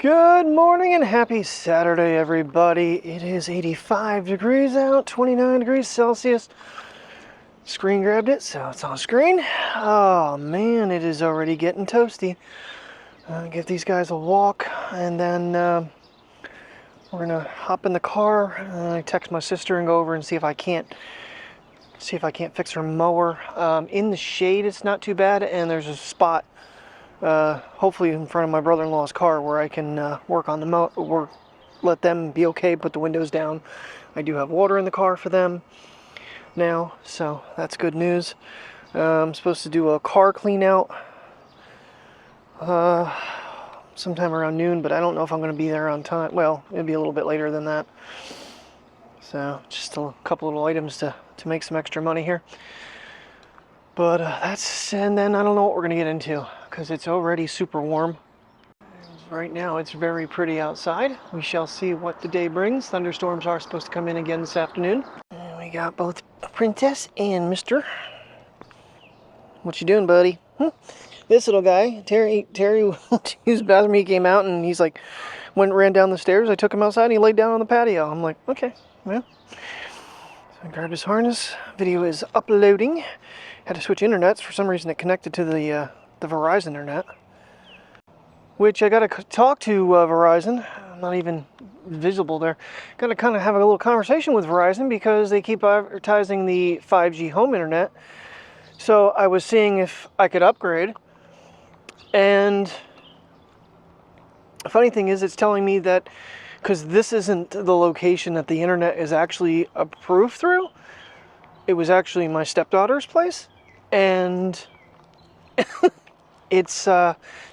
Good morning and happy Saturday, everybody. It is 85 degrees out, 29 degrees Celsius. Screen grabbed it, so it's on screen. Oh man, it is already getting toasty. Give these guys a walk, and then we're gonna hop in the car. I text my sister and go over and see if I can't fix her mower. In the shade, it's not too bad, and there's a spot. Hopefully in front of my brother-in-law's car where I can work on the let them be okay, put the windows down. I do have water in the car for them now, so that's good news. I'm supposed to do a car clean out sometime around noon, but I don't know if I'm going to be there on time. Well, it'll be a little bit later than that. So just a couple little items to make some extra money here. But and then I don't know what we're going to get into, because it's already super warm. Right now it's very pretty outside. We shall see what the day brings. Thunderstorms are supposed to come in again this afternoon. And we got both Princess and Mr. What you doing, buddy? This little guy, Terry used the bathroom. He came out and he's like, ran down the stairs. I took him outside and he laid down on the patio. I'm like, okay, well. So I grabbed his harness. Video is uploading. Had to switch internets. For some reason it connected to the Verizon internet, which I got to talk to Verizon. I'm not even visible there. Got to kind of have a little conversation with Verizon because they keep advertising the 5G home internet. So I was seeing if I could upgrade, and the funny thing is it's telling me that because this isn't the location that the internet is actually approved through, it was actually my stepdaughter's place, and it's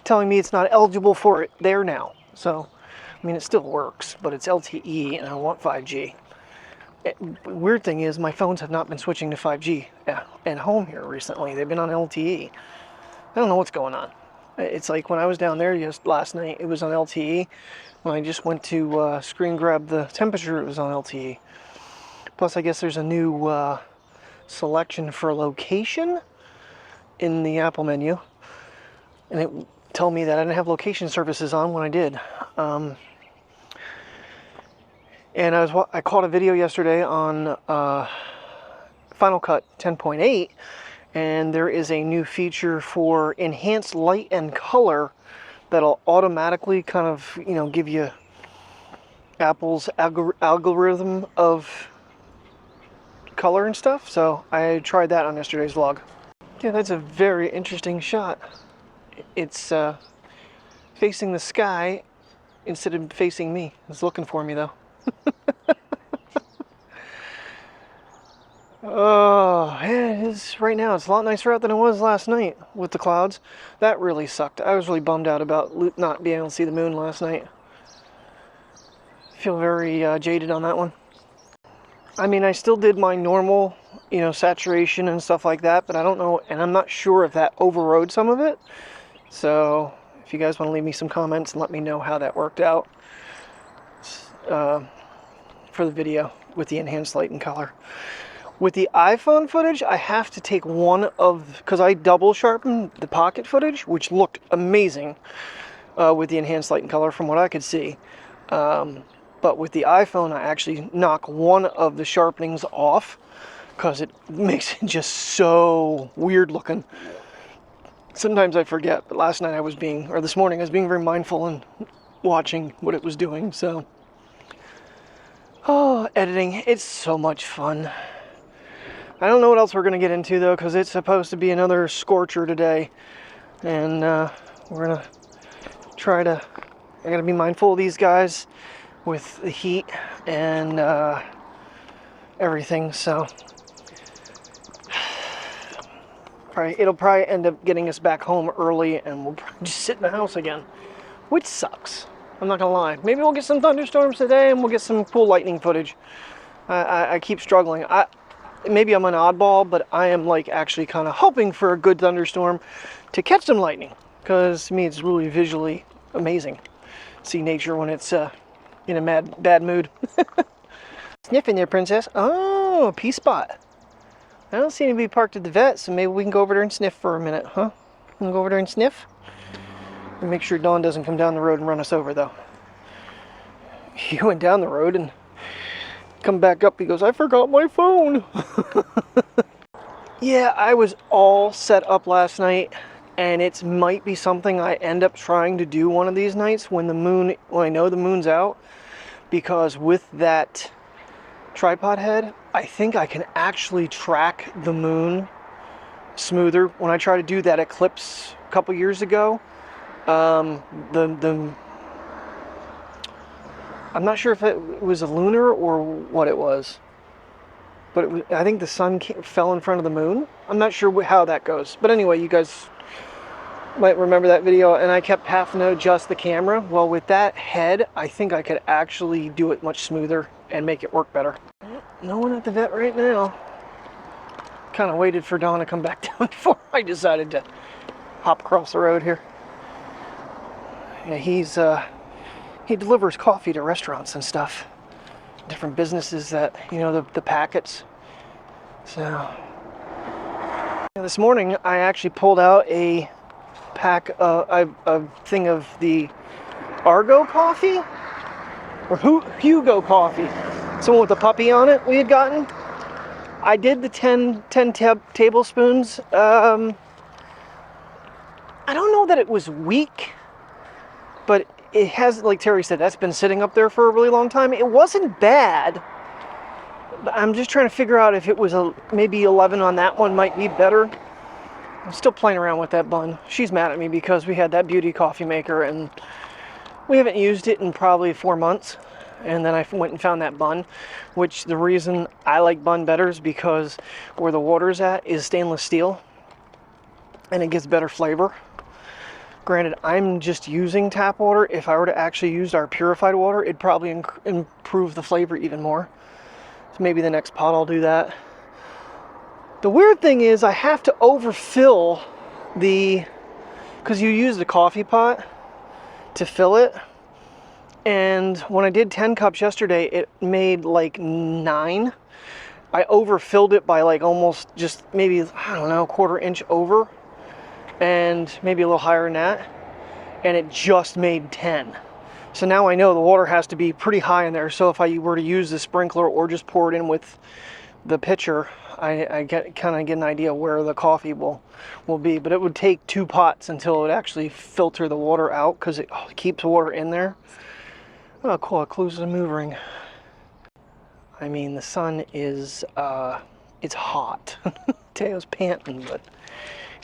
telling me it's not eligible for it there now. So, I mean, it still works, but it's LTE, and I want 5G. Weird thing is, my phones have not been switching to 5G at home here recently. They've been on LTE. I don't know what's going on. It's like when I was down there just last night, it was on LTE. When I just went to screen grab the temperature, it was on LTE. Plus, I guess there's a new selection for location in the Apple menu, and it told me that I didn't have location services on when I did. And I caught a video yesterday on Final Cut 10.8, and there is a new feature for enhanced light and color that'll automatically kind of, give you Apple's algorithm of color and stuff. So I tried that on yesterday's vlog. Yeah, that's a very interesting shot. It's facing the sky instead of facing me. It's looking for me though. Oh, yeah, it is right now. It's a lot nicer out than it was last night with the clouds. That really sucked. I was really bummed out about not being able to see the moon last night. I feel very jaded on that one. I mean, I still did my normal, saturation and stuff like that, but I don't know, and I'm not sure if that overrode some of it. So, if you guys want to leave me some comments and let me know how that worked out for the video with the enhanced light and color. With the iPhone footage, I have to take because I double sharpened the Pocket footage, which looked amazing with the enhanced light and color from what I could see. But with the iPhone, I actually knock one of the sharpenings off because it makes it just so weird looking. Sometimes I forget, but this morning I was being very mindful and watching what it was doing, so. Oh, editing, it's so much fun. I don't know what else we're going to get into though, because it's supposed to be another scorcher today. And we're going to I got to be mindful of these guys with the heat and everything, so. It'll probably end up getting us back home early, and we'll just sit in the house again, which sucks. I'm not gonna lie. Maybe we'll get some thunderstorms today, and we'll get some cool lightning footage. I keep struggling. Maybe I'm an oddball, but I am actually kind of hoping for a good thunderstorm to catch some lightning, because to me it's really visually amazing. See nature when it's in a bad mood. Sniffing there, princess. Oh, a pee spot. I don't see anybody parked at the vet, so maybe we can go over there and sniff for a minute, huh? We can go over there and sniff? And make sure Dawn doesn't come down the road and run us over, though. He went down the road and come back up. He goes, I forgot my phone. Yeah, I was all set up last night, and it might be something I end up trying to do one of these nights when I know the moon's out, because with that tripod head, I think I can actually track the moon smoother. When I tried to do that eclipse a couple years ago, I'm not sure if it was a lunar or what it was, but I think the sun fell in front of the moon. I'm not sure how that goes, but anyway, you guys might remember that video, and I kept having to adjust the camera. Well, with that head, I think I could actually do it much smoother and make it work better. No one at the vet right now. Kind of waited for Dawn to come back down before I decided to hop across the road here. Yeah, he delivers coffee to restaurants and stuff, different businesses that, you know, the packets. So this morning I actually pulled out a thing of the Argo coffee, or Hugo coffee, someone with a puppy on it we had gotten. I did the 10 tablespoons. I don't know that it was weak, but it has, like Terry said, that's been sitting up there for a really long time. It wasn't bad, but I'm just trying to figure out if it was maybe 11 on that one might be better. I'm still playing around with that bun. She's mad at me because we had that beauty coffee maker and we haven't used it in probably 4 months. And then I went and found that bun, which the reason I like bun better is because where the water's at is stainless steel and it gives better flavor. Granted, I'm just using tap water. If I were to actually use our purified water, it'd probably improve the flavor even more. So maybe the next pot I'll do that. The weird thing is I have to overfill because you use the coffee pot to fill it. And when I did 10 cups yesterday, it made like 9. I overfilled it by like almost just maybe, I don't know, 1/4 inch over. And maybe a little higher than that, and it just made 10. So now I know the water has to be pretty high in there, so if I were to use the sprinkler or just pour it in with the pitcher, I kind of get an idea where the coffee will be. But it would take 2 pots until it would actually filter the water out, because it keeps water in there. Oh cool, it closes the move ring. I mean, the sun is it's hot. Teo's panting, but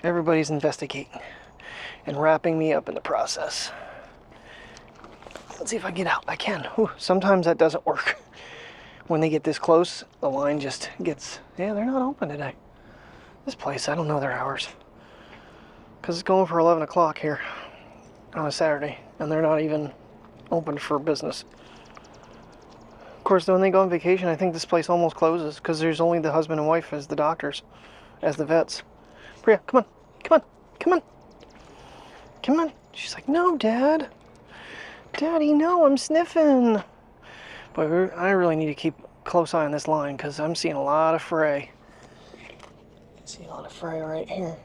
everybody's investigating and wrapping me up in the process. Let's see if I can get out. I can. Whew. Sometimes that doesn't work. When they get this close, the line just gets... Yeah, they're not open today. This place, I don't know their hours. Because it's going for 11 o'clock here on a Saturday, and they're not even open for business. Of course, when they go on vacation, I think this place almost closes, because there's only the husband and wife as the doctors, as the vets. Priya, come on, come on, come on, come on. She's like, no, Dad. Daddy, no, I'm sniffing. But I really need to keep a close eye on this line because I'm seeing a lot of fray. I see a lot of fray right here.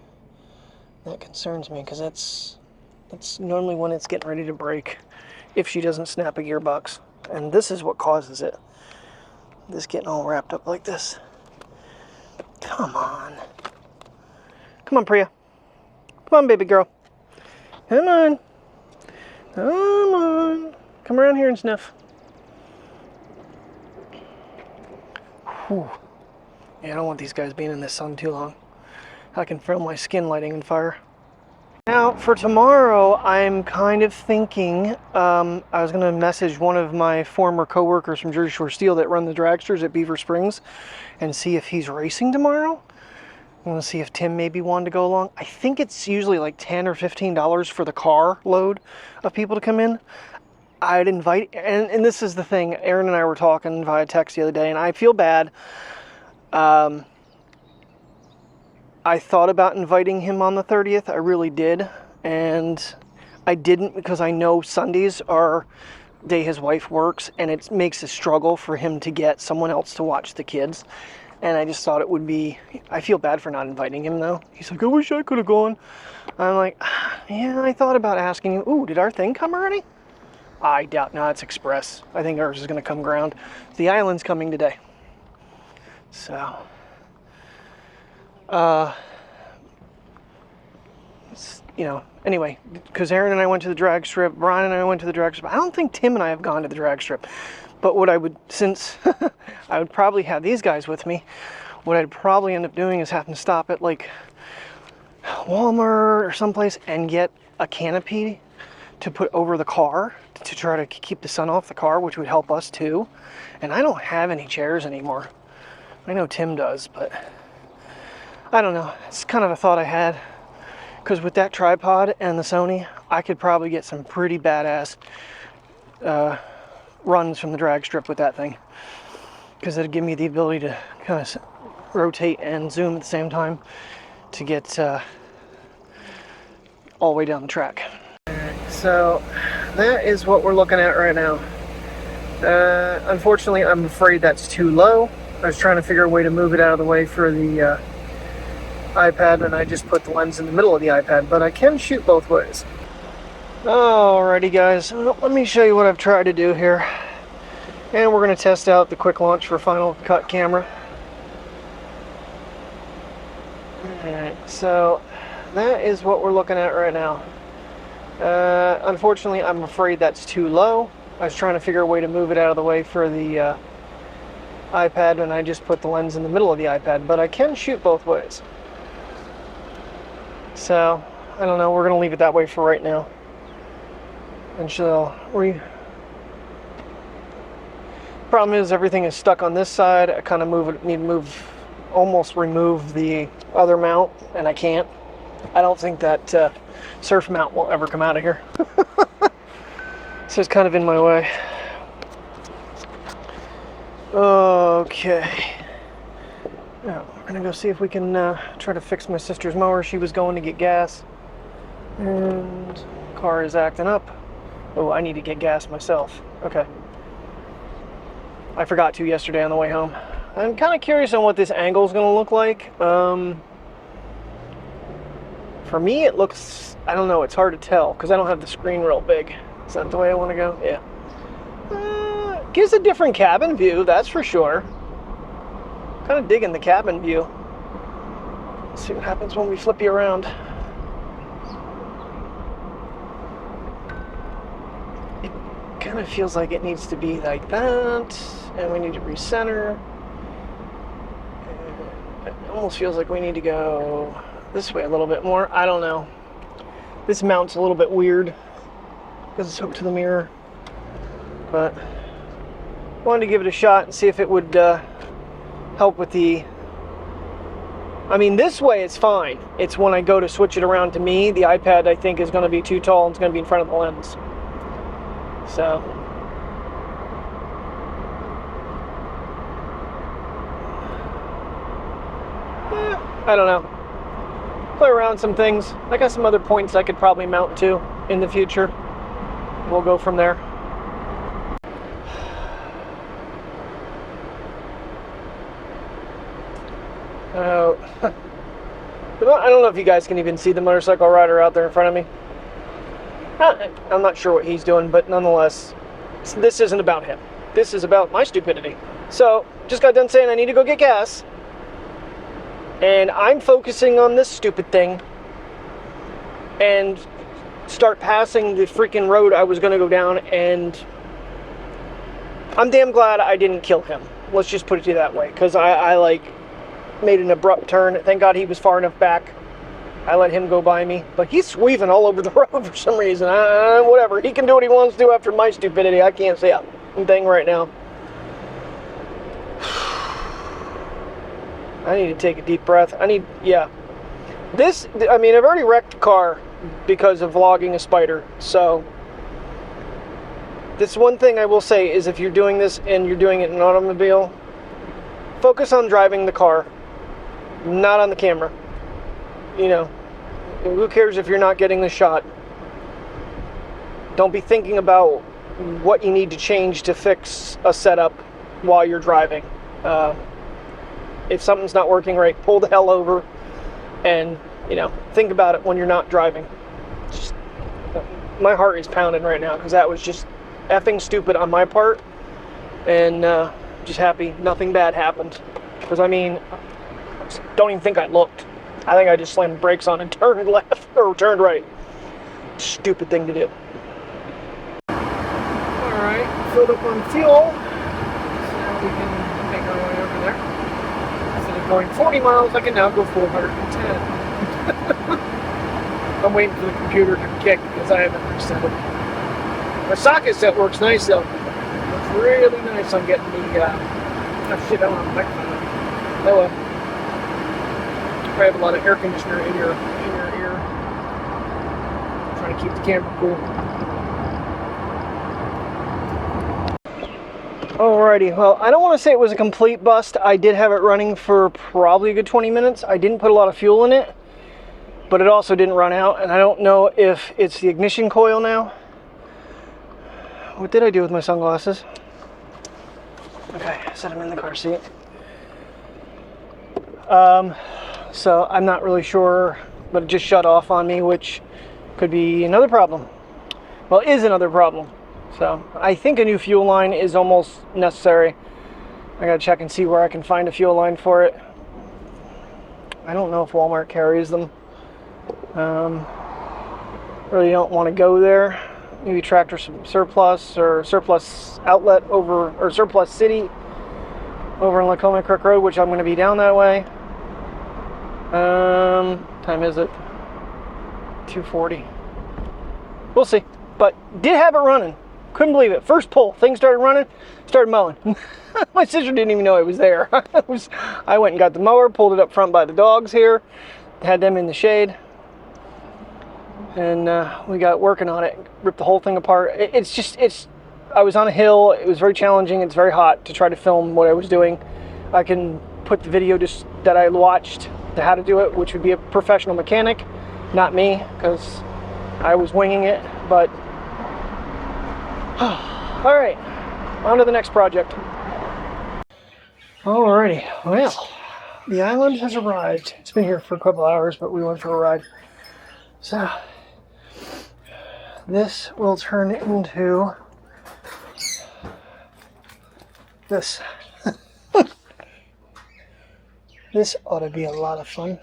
That concerns me because that's normally when it's getting ready to break if she doesn't snap a gearbox. And this is what causes it. This getting all wrapped up like this. Come on. Come on, Priya. Come on, baby girl. Come on. Come on. Come around here and sniff. Whew. Yeah, I don't want these guys being in the sun too long. I can feel my skin lighting on fire. Now, for tomorrow, I'm kind of thinking, I was going to message one of my former coworkers from Jersey Shore Steel that run the dragsters at Beaver Springs and see if he's racing tomorrow. I want to see if Tim maybe wanted to go along. I think it's usually like $10 or $15 for the car load of people to come in. I'd invite, and this is the thing, Aaron and I were talking via text the other day, and I feel bad. I thought about inviting him on the 30th. I really did. And I didn't because I know Sundays are day his wife works, and it makes a struggle for him to get someone else to watch the kids. And I just thought it would be, I feel bad for not inviting him though. He's like, I wish I could have gone. I'm like, yeah, I thought about asking him, ooh, did our thing come already? I doubt, no, it's express. I think ours is gonna come ground. The island's coming today. So, you know, anyway, because Aaron and I went to the drag strip, Brian and I went to the drag strip. I don't think Tim and I have gone to the drag strip. But what I would, since I would probably have these guys with me, what I'd probably end up doing is having to stop at like Walmart or someplace and get a canopy to put over the car to try to keep the sun off the car, which would help us too. And I don't have any chairs anymore. I know Tim does, but I don't know. It's kind of a thought I had. Because with that tripod and the Sony, I could probably get some pretty badass runs from the drag strip with that thing, because it'd give me the ability to kind of rotate and zoom at the same time to get all the way down the track. So that is what we're looking at right now. Unfortunately, I'm afraid that's too low. I was trying to figure a way to move it out of the way for the iPad, and I just put the lens in the middle of the iPad, but I can shoot both ways. Alrighty guys, let me show you what I've tried to do here. And we're going to test out the quick launch for Final Cut camera. Alright, so that is what we're looking at right now. Unfortunately, I'm afraid that's too low. I was trying to figure a way to move it out of the way for the iPad, and I just put the lens in the middle of the iPad, but I can shoot both ways. So, I don't know, we're going to leave it that way for right now. And problem is everything is stuck on this side. I kind of almost remove the other mount, and I can't. I don't think that surf mount will ever come out of here. So it's kind of in my way. Okay. Now, we're gonna go see if we can try to fix my sister's mower. She was going to get gas, and the car is acting up. Oh, I need to get gas myself. Okay. I forgot to yesterday on the way home. I'm kind of curious on what this angle is going to look like. For me, it looks, I don't know, it's hard to tell because I don't have the screen real big. Is that the way I want to go? Yeah. Gives a different cabin view, that's for sure. Kind of digging the cabin view. Let's see what happens when we flip you around. Kind of feels like it needs to be like that, and we need to recenter. It almost feels like we need to go this way a little bit more. I don't know. This mount's a little bit weird because it's hooked to the mirror, but wanted to give it a shot and see if it would help with the. I mean, this way it's fine. It's when I go to switch it around to me, the iPad I think is going to be too tall and it's going to be in front of the lens. So, I don't know. Play around with some things. I got some other points I could probably mount to in the future. We'll go from there. I don't know if you guys can even see the motorcycle rider out there in front of me. I'm not sure what he's doing, but nonetheless, this isn't about him. This is about my stupidity. So, just got done saying I need to go get gas. And I'm focusing on this stupid thing. And start passing the freaking road I was going to go down. And I'm damn glad I didn't kill him. Let's just put it that way. Because I like, made an abrupt turn. Thank God he was far enough back. I let him go by me, but he's sweeping all over the road for some reason. Whatever, he can do what he wants to do after my stupidity. I can't say a thing right now. I need to take a deep breath. Yeah. I mean, I've already wrecked the car because of vlogging a spider, so this one thing I will say is if you're doing this and you're doing it in an automobile, focus on driving the car, not on the camera. You know, who cares if you're not getting the shot? Don't be thinking about what you need to change to fix a setup while you're driving. if something's not working right, pull the hell over and, you know, think about it when you're not driving. Just, my heart is pounding right now because that was just effing stupid on my part, and just happy nothing bad happened. Because I mean, don't even think I looked. I think I just slammed the brakes on and turned left or turned right. Stupid thing to do. All right, filled up on fuel, so now we can make our way over there. Instead of going 40 miles, I can now go 410. I'm waiting for the computer to kick because I haven't reset it. My socket set works nice though. It's really nice on getting the shit out on the microphone. Oh well. I have a lot of air conditioner in your ear. Trying to keep the camera cool. Alrighty, well, I don't want to say it was a complete bust. I did have it running for probably a good 20 minutes. I didn't put a lot of fuel in it, but it also didn't run out, and I don't know if it's the ignition coil now. What did I do with my sunglasses? Okay, set them in the car seat. So I'm not really sure, but it just shut off on me, which could be another problem. Well, is another problem. So I think a new fuel line is almost necessary. I gotta check and see where I can find a fuel line for it. I don't know if Walmart carries them. Really don't want to go there. Maybe Tractor Surplus or Surplus Outlet over, or Surplus City over in Lacoma Creek Road, which I'm going to be down that way. Time is it? 2:40. We'll see. But did have it running. Couldn't believe it. First pull, things started running, started mowing. My sister didn't even know it was there. I went and got the mower, pulled it up front by the dogs here, had them in the shade, and we got working on it. Ripped the whole thing apart. I was on a hill. It was very challenging. It's very hot to try to film what I was doing. I can put the video just that I watched to how to do it, which would be a professional mechanic, not me, because I was winging it. But all right, on to the next project. Alrighty, well, the island has arrived. It's been here for a couple hours, but we went for a ride. So this will turn into this. This ought to be a lot of fun.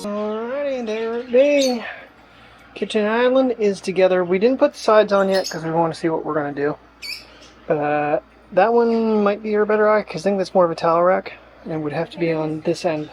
Alrighty, there it be. Kitchen island is together. We didn't put the sides on yet because we want to see what we're going to do. But that one might be your better eye because I think that's more of a towel rack and would have to be on this end.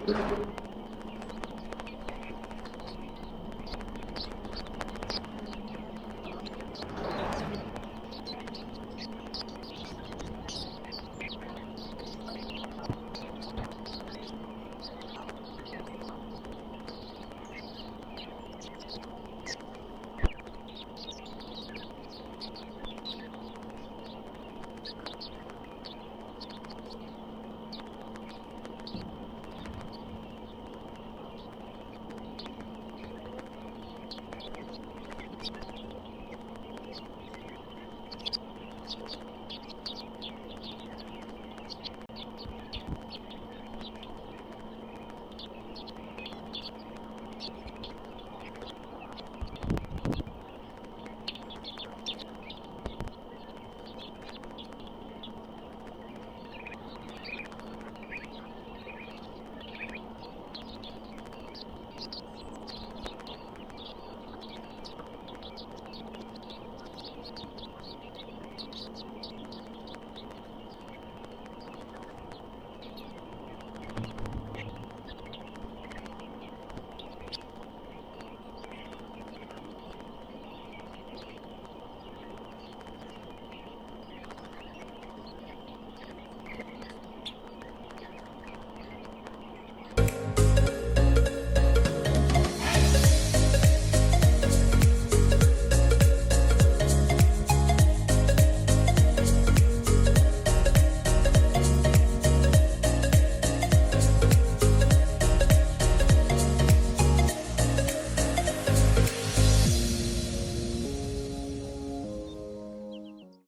Thank you.